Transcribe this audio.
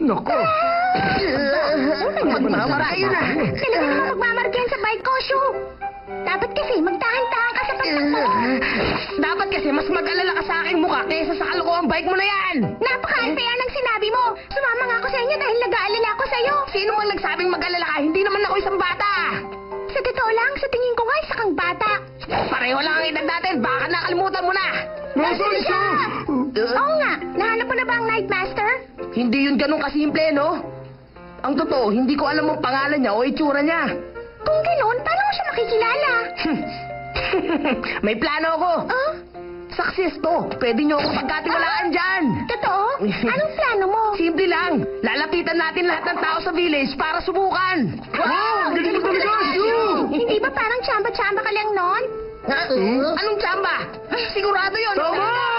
Nako! Magmamarayo na! Talaga naman magmamargen sa bike ko, Shu! Dapat kasi magtahan-tahan ka sa pagtakbo! Dapat kasi mas mag-alala ka sa aking mukha kaysa sa kalokohang bike mo na yan! Napaka-unfair ng sinabi mo! Sumama nga ako sa inyo dahil nag-aalala ako sa'yo! Sino mang nagsabing mag-alala ka? Hindi naman ako isang bata! Sa totoo lang, sa tingin ko nga isa kang bata! Pareho lang ang edad natin, baka nakalimutan mo na! Nasaan siya? Oo nga, nahanap mo na ba ang Nightmaster? Hindi yun ganun kasimple, no? Ang totoo, hindi ko alam ang pangalan niya o itsura niya. Kung ganoon, paano mo siya makikilala? May plano ako. Oh? Success to. Pwede niyo ako pagkatiwalaan dyan. Totoo? Anong plano mo? Simple lang. Lalapitan natin lahat ng tao sa village para subukan. Wow! Galing mo talaga! Hindi ba parang tsamba-tsamba ka lang noon? Ha? Anong tsamba? Sigurado yun. Tama!